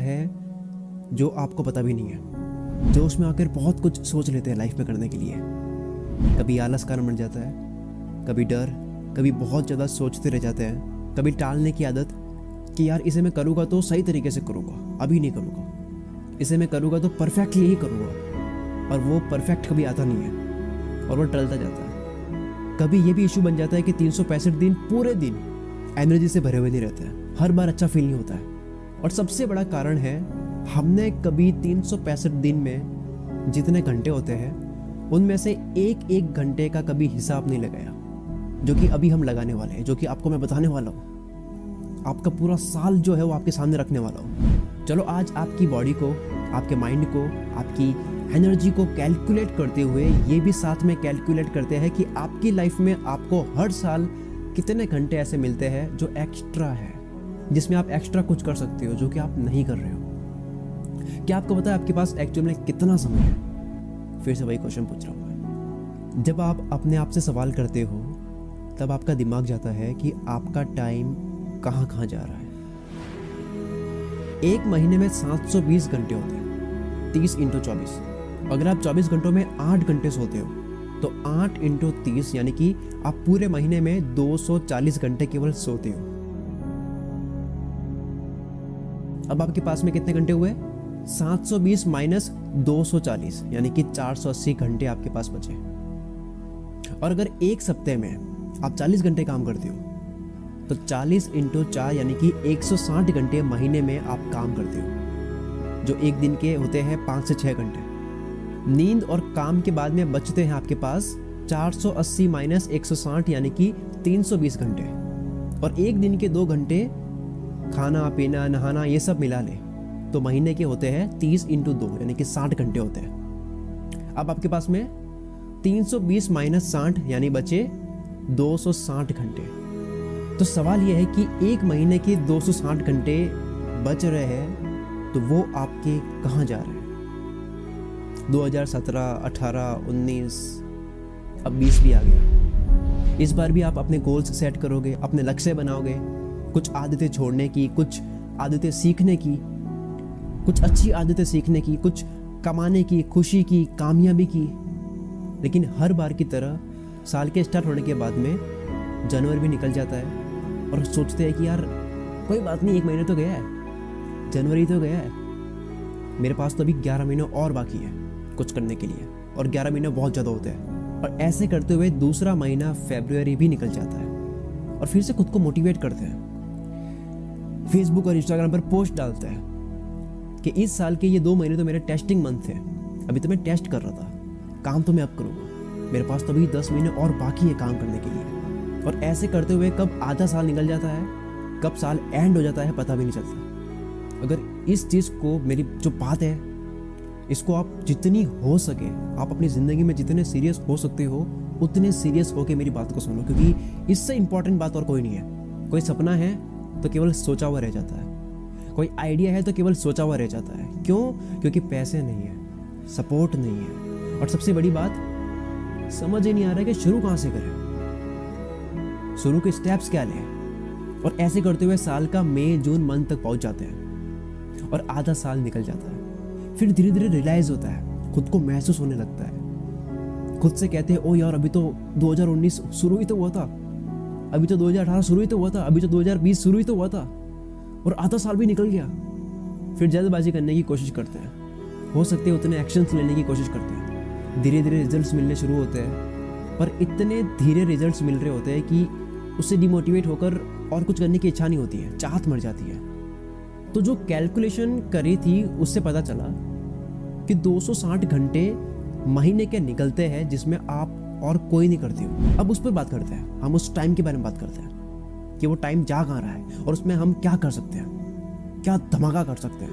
है जो आपको पता भी नहीं है। जोश में आकर बहुत कुछ सोच लेते हैं लाइफ में करने के लिए। कभी आलस कारण बन जाता है, कभी डर, कभी बहुत ज़्यादा सोचते रह जाते हैं, कभी टालने की आदत कि यार इसे मैं करूँगा तो सही तरीके से करूँगा, अभी नहीं करूँगा, इसे मैं करूँगा तो परफेक्टली ही करूँगा, और वो परफेक्ट कभी आता नहीं है और वो टलता जाता है। कभी ये भी इशू बन जाता है कि 365 दिन पूरे दिन एनर्जी से भरे हुए नहीं रहते हैं, हर बार अच्छा फील नहीं होता है। और सबसे बड़ा कारण है हमने कभी 365 दिन में जितने घंटे होते हैं उनमें से एक एक घंटे का कभी हिसाब नहीं लगाया, जो कि अभी हम लगाने वाले हैं, जो कि आपको मैं बताने वाला हूँ। आपका पूरा साल जो है वो आपके सामने रखने वाला हूँ। चलो आज आपकी बॉडी को, आपके माइंड को, आपकी एनर्जी को कैलकुलेट करते हुए ये भी साथ में कैलकुलेट करते हैं कि आपकी लाइफ में आपको हर साल कितने घंटे ऐसे मिलते हैं जो एक्स्ट्रा है, जिसमें आप एक्स्ट्रा कुछ कर सकते हो जो कि आप नहीं कर रहे हो। क्या आपको पता है आपके पास एक्चुअली में कितना समय है? फिर से वही क्वेश्चन पूछ रहा हूँ मैं। जब आप अपने आप से सवाल करते हो तब आपका दिमाग जाता है कि आपका टाइम कहाँ कहाँ जा रहा है। एक महीने में 720 घंटे होते हैं, 30 × 24। अगर आप 24 घंटों में 8 घंटे सोते हो तो 8 × 30 यानी कि आप पूरे महीने में 240 घंटे केवल सोते हो। अब आपके पास में कितने घंटे हुए? 720 माइनस 240 यानी कि 480 घंटे आपके पास बचे। और अगर एक सप्ताह में आप 40 घंटे काम करते हो तो 40 × 4 यानी कि 160 घंटे महीने में आप काम करते हो, जो एक दिन के होते हैं 5 से 6 घंटे। नींद और काम के बाद में बचते हैं आपके पास 480 माइनस 160 यानी कि 320 घंटे। और एक दिन के 2 घंटे खाना पीना नहाना ये सब मिला ले तो महीने के होते हैं 30 × 2 यानी कि 60 घंटे होते हैं। अब आपके पास में 320 माइनस 60 यानी बचे 260 घंटे। तो सवाल यह है कि एक महीने के 260 घंटे बच रहे हैं तो वो आपके कहाँ जा रहे हैं? 2017, 18, 19, अब 20 भी आ गया। इस बार भी आप अपने गोल्स सेट करोगे, अपने लक्ष्य बनाओगे, कुछ आदतें छोड़ने की, कुछ आदतें सीखने की, कुछ अच्छी आदतें सीखने की, कुछ कमाने की, खुशी की, कामयाबी की। लेकिन हर बार की तरह साल के स्टार्ट होने के बाद में जनवरी भी निकल जाता है और सोचते हैं कि यार कोई बात नहीं, एक महीने तो गया है, जनवरी तो गया है, मेरे पास तो अभी 11 महीने और बाकी है कुछ करने के लिए, और 11 महीने बहुत ज़्यादा होते हैं। और ऐसे करते हुए दूसरा महीना फरवरी भी निकल जाता है और फिर से खुद को मोटिवेट करते हैं, फेसबुक और इंस्टाग्राम पर पोस्ट डालते हैं कि इस साल के ये 2 महीने तो मेरे टेस्टिंग मंथ थे, अभी तो मैं टेस्ट कर रहा था, काम तो मैं अब करूँगा, मेरे पास तो अभी 10 महीने और बाकी है काम करने के लिए। और ऐसे करते हुए कब आधा साल निकल जाता है, कब साल एंड हो जाता है पता भी नहीं चलता। अगर इस चीज़ को, मेरी जो बात है, इसको आप जितनी हो सके, आप अपनी ज़िंदगी में जितने सीरियस हो सकते हो उतने सीरियस होके मेरी बात को सुनो, क्योंकि इससे इम्पॉर्टेंट बात और कोई नहीं है। कोई सपना है तो केवल सोचा हुआ रह जाता है, कोई आइडिया है तो केवल सोचा हुआ रह जाता है। क्यों? क्योंकि पैसे नहीं है, सपोर्ट नहीं है, और सबसे बड़ी बात समझ ही नहीं आ रहा है कि शुरू कहाँ से करें, शुरू के स्टेप्स क्या लें। और ऐसे करते हुए साल का मई जून मंथ तक पहुंच जाते हैं और आधा साल निकल जाता है। फिर धीरे धीरे रियलाइज होता है, खुद को महसूस होने लगता है, खुद से कहते हैं ओ यार अभी तो 2019 शुरू ही तो हुआ था, अभी तो 2018 शुरू ही तो हुआ था, अभी तो 2020 शुरू ही तो हुआ था, और आधा साल भी निकल गया। फिर जल्दबाजी करने की कोशिश करते हैं, हो सकते हैं उतने एक्शंस लेने की कोशिश करते हैं, धीरे धीरे रिजल्ट्स मिलने शुरू होते हैं, पर इतने धीरे रिजल्ट्स मिल रहे होते हैं कि उससे डिमोटिवेट होकर और कुछ करने की इच्छा नहीं होती है, चाहत मर जाती है। तो जो कैलकुलेशन करी थी उससे पता चला कि 260 घंटे महीने के निकलते हैं जिसमें आप और कोई नहीं करते हो। अब उस पर बात करते हैं, हम उस टाइम के बारे में बात करते हैं कि वो टाइम जा कहाँ रहा है और उसमें हम क्या कर सकते हैं, क्या धमाका कर सकते हैं।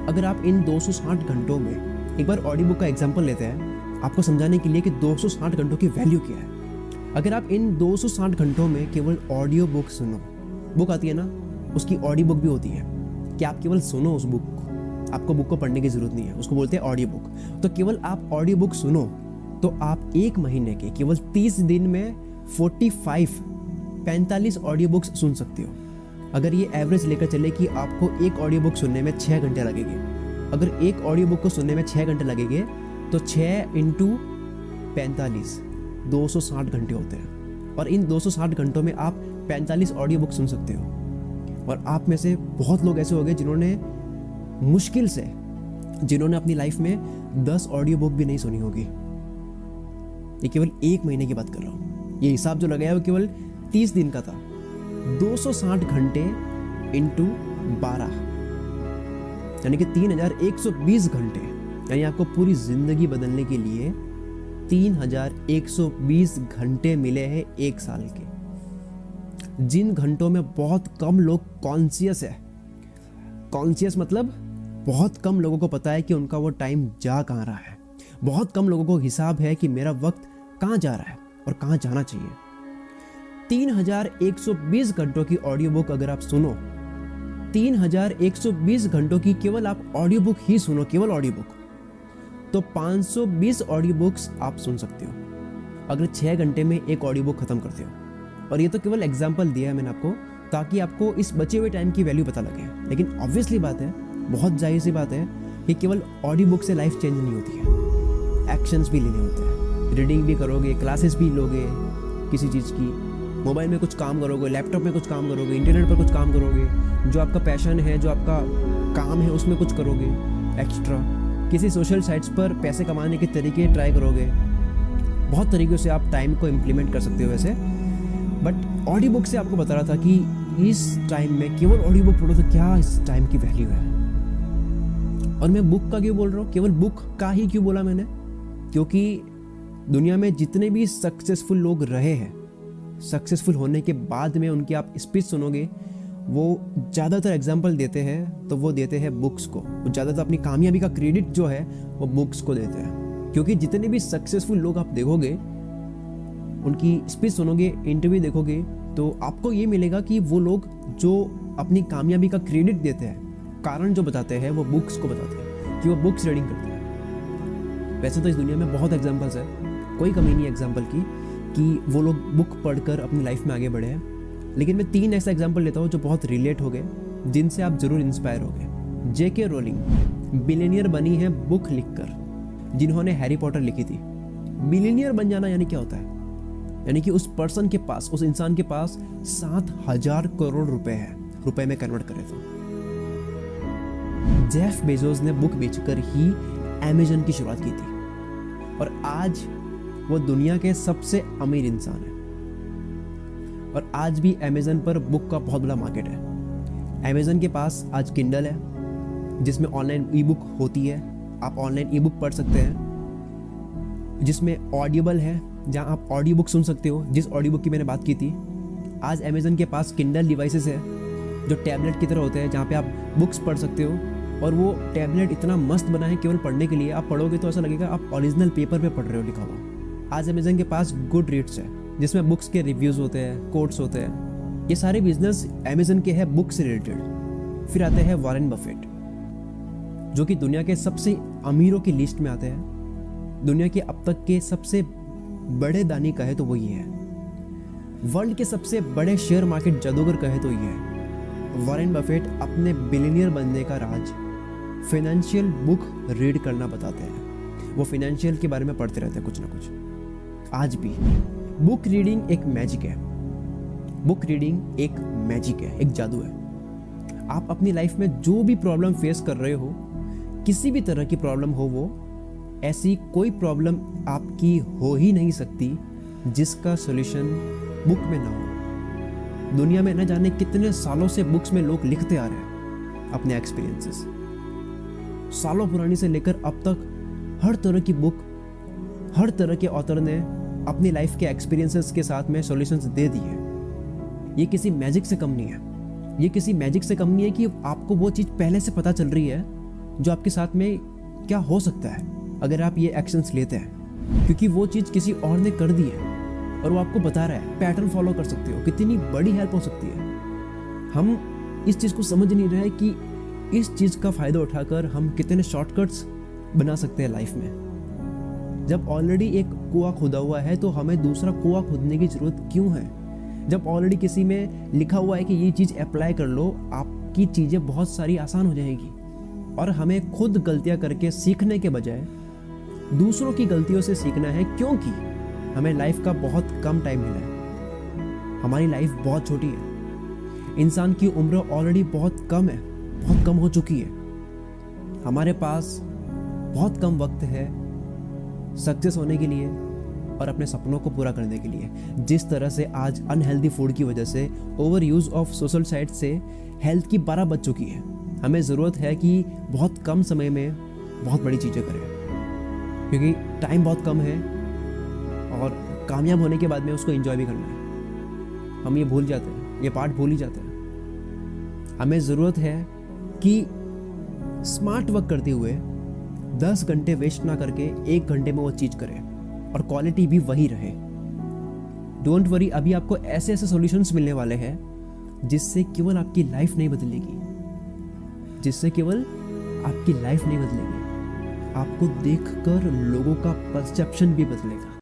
अगर आप इन 260 घंटों में एक बार ऑडियो बुक का एग्जाम्पल लेते हैं आपको समझाने के लिए कि 260 घंटों की वैल्यू क्या है। अगर आप इन 260 घंटों में केवल ऑडियो बुक सुनो, बुक आती है ना, उसकी ऑडियो बुक भी होती है कि आप केवल सुनो उस बुक को, आपको बुक को पढ़ने की जरूरत नहीं है, उसको बोलते हैं ऑडियो बुक। तो केवल आप ऑडियो बुक सुनो तो आप एक महीने के केवल 30 दिन में 45 ऑडियो बुक्स सुन सकते हो। अगर ये एवरेज लेकर चले कि आपको एक ऑडियो बुक सुनने में 6 घंटे लगेंगे, अगर एक ऑडियो बुक को सुनने में 6 घंटे लगेंगे तो 6 इंटू 45 260 घंटे होते हैं। और इन 260 घंटों में आप 45 ऑडियो बुक सुन सकते हो। और आप में से बहुत लोग ऐसे हो गए जिन्होंने मुश्किल से अपनी लाइफ में 10 ऑडियो बुक भी नहीं सुनी होगी। ये केवल 1 महीने की बात कर रहा हूँ। ये हिसाब जो लगाया वो केवल 30 दिन का था। 260 घंटे इंटू 12 यानी कि 3120 घंटे, यानी आपको पूरी जिंदगी बदलने के लिए 3120 घंटे मिले हैं 1 साल के, जिन घंटों में बहुत कम लोग कॉन्शियस है। कॉन्शियस मतलब बहुत कम लोगों को पता है कि उनका वो टाइम जा कहाँ रहा है। बहुत कम लोगों को हिसाब है कि मेरा वक्त कहाँ जा रहा है और कहाँ जाना चाहिए। 3120 घंटों की ऑडियो बुक अगर आप सुनो, 3120 घंटों की केवल आप ऑडियो बुक ही सुनो, केवल ऑडियो बुक, तो 520 ऑडियो बुक्स आप सुन सकते हो अगर 6 घंटे में एक ऑडियो बुक खत्म करते हो। और ये तो केवल एग्जाम्पल दिया है मैंने आपको, ताकि आपको इस बचे हुए टाइम की वैल्यू पता लगे। लेकिन ऑब्वियसली बात है, बहुत जाहिर सी बात है कि केवल ऑडियो बुक से लाइफ चेंज नहीं होती है, एक्शंस भी लेने होते हैं। रीडिंग भी करोगे, क्लासेस भी लोगे किसी चीज़ की, मोबाइल में कुछ काम करोगे, लैपटॉप में कुछ काम करोगे, इंटरनेट पर कुछ काम करोगे, जो आपका पैशन है, जो आपका काम है उसमें कुछ करोगे एक्स्ट्रा, किसी सोशल साइट्स पर पैसे कमाने के तरीके ट्राई करोगे। बहुत तरीक़ों से आप टाइम को इम्प्लीमेंट कर सकते हो वैसे। बट ऑडियो बुक से आपको बता रहा था कि इस टाइम में केवल ऑडियो बुक पढ़ो तो क्या इस टाइम की वैल्यू है। और मैं बुक का क्यों बोल रहा हूँ, केवल बुक का ही क्यों बोला मैंने, क्योंकि दुनिया में जितने भी सक्सेसफुल लोग रहे हैं, सक्सेसफुल होने के बाद में उनकी आप स्पीच सुनोगे, वो ज़्यादातर एग्जाम्पल देते हैं तो वो देते हैं बुक्स को। वो ज़्यादातर अपनी कामयाबी का क्रेडिट जो है वो बुक्स को देते हैं। क्योंकि जितने भी सक्सेसफुल लोग आप देखोगे, उनकी स्पीच सुनोगे, इंटरव्यू देखोगे, तो आपको ये मिलेगा कि वो लोग जो अपनी कामयाबी का क्रेडिट देते हैं, कारण जो बताते हैं, वो बुक्स को बताते हैं कि वो बुक्स रीडिंग करते हैं। वैसे तो इस दुनिया में बहुत एग्जाम्पल्स है, कोई कमी नहीं है एग्जाम्पल की कि वो लोग बुक पढ़कर अपनी लाइफ में आगे बढ़े हैं। लेकिन मैं 3 ऐसा एग्जाम्पल लेता हूँ जो बहुत रिलेट हो गए, जिनसे आप जरूर इंस्पायर हो गए। जेके रोलिंग बिलियनियर बनी है बुक लिखकर, जिन्होंने हैरी पॉटर लिखी थी। बिलियनियर बन जाना यानी क्या होता है, यानी कि उस पर्सन के पास, उस इंसान के पास 7,000 करोड़ रुपए है, रुपए में कन्वर्ट करे तो। जेफ बेजोस ने बुक बेचकर ही अमेज़न की शुरुआत की थी और आज वो दुनिया के सबसे अमीर इंसान है। और आज भी अमेज़न पर बुक का बहुत बड़ा मार्केट है। अमेज़न के पास आज किंडल है, जिसमें ऑनलाइन ई बुक होती है, आप ऑनलाइन ई बुक पढ़ सकते हैं। जिसमें ऑडिबल है, जहां आप ऑडियो बुक सुन सकते हो, जिस ऑडियो बुक की मैंने बात की थी। आज अमेज़न के पास किंडल डिवाइसेस है जो टैबलेट की तरह होते हैं, जहाँ पे आप बुक्स पढ़ सकते हो। और वो टैबलेट इतना मस्त बना है केवल पढ़ने के लिए, आप पढ़ोगे तो ऐसा लगेगा आप ओरिजिनल पेपर पे पढ़ रहे हो लिखा हुआ। आज अमेज़न के पास गुड रीड्स है, जिसमें बुक्स के रिव्यूज़ होते हैं, कोट्स होते हैं। ये सारे बिजनेस अमेज़न के हैं बुक से रिलेटेड। फिर आते हैं वॉरेन बफेट, जो कि दुनिया के सबसे अमीरों की लिस्ट में आते हैं। दुनिया के अब तक के सबसे बड़े दानी कहे तो वो ये है। वर्ल्ड के सबसे बड़े शेयर मार्केट जादूगर कहे तो ये है। वॉरेन बफेट अपने बिलियनियर बनने का राज फाइनेंशियल बुक रीड करना बताते हैं। वो फाइनेंशियल के बारे में पढ़ते रहते हैं कुछ ना कुछ। आज भी बुक रीडिंग एक मैजिक है। बुक रीडिंग एक मैजिक है, एक जादू है। आप अपनी लाइफ में जो भी प्रॉब्लम फेस कर रहे हो, किसी भी तरह की प्रॉब्लम हो, वो ऐसी कोई प्रॉब्लम आपकी हो ही नहीं सकती जिसका सॉल्यूशन बुक में ना हो। दुनिया में न जाने कितने सालों से बुक्स में लोग लिखते आ रहे हैं अपने एक्सपीरियंसेस। सालों पुरानी से लेकर अब तक हर तरह की बुक, हर तरह के ऑथर ने अपनी लाइफ के एक्सपीरियंसेस के साथ में सॉल्यूशंस दे दिए। ये किसी मैजिक से कम नहीं है। ये किसी मैजिक से कम नहीं है कि आपको वो चीज़ पहले से पता चल रही है जो आपके साथ में क्या हो सकता है अगर आप ये एक्शंस लेते हैं, क्योंकि वो चीज़ किसी और ने कर दी है और वो आपको बता रहा है। पैटर्न फॉलो कर सकते हो, कितनी बड़ी हेल्प हो सकती है। हम इस चीज़ को समझ नहीं रहे कि इस चीज़ का फ़ायदा उठाकर हम कितने शॉर्टकट्स बना सकते हैं लाइफ में। जब ऑलरेडी एक कुआं खुदा हुआ है तो हमें दूसरा कुआं खोदने की ज़रूरत क्यों है? जब ऑलरेडी किसी में लिखा हुआ है कि ये चीज़ अप्लाई कर लो, आपकी चीज़ें बहुत सारी आसान हो जाएंगी। और हमें खुद गलतियां करके सीखने के बजाय दूसरों की गलतियों से सीखना है, क्योंकि हमें लाइफ का बहुत कम टाइम मिला है। हमारी लाइफ बहुत छोटी है। इंसान की उम्र ऑलरेडी बहुत कम है, बहुत कम हो चुकी है। हमारे पास बहुत कम वक्त है सक्सेस होने के लिए और अपने सपनों को पूरा करने के लिए। जिस तरह से आज अनहेल्दी फूड की वजह से, over use of social site से हेल्थ की 12 बज चुकी है। हमें ज़रूरत है कि बहुत कम समय में बहुत बड़ी चीज़ें करें, क्योंकि टाइम बहुत कम है और कामयाब होने के बाद में उसको एंजॉय भी करना है। हम ये भूल जाते हैं, ये पार्ट भूल ही जाते हैं। हमें ज़रूरत है कि स्मार्ट वर्क करते हुए 10 घंटे वेस्ट ना करके 1 घंटे में वो चीज़ करें और क्वालिटी भी वही रहे। डोंट वरी, अभी आपको ऐसे ऐसे सॉल्यूशंस मिलने वाले हैं जिससे केवल आपकी लाइफ नहीं बदलेगी, आपको देखकर लोगों का परसेप्शन भी बदलेगा।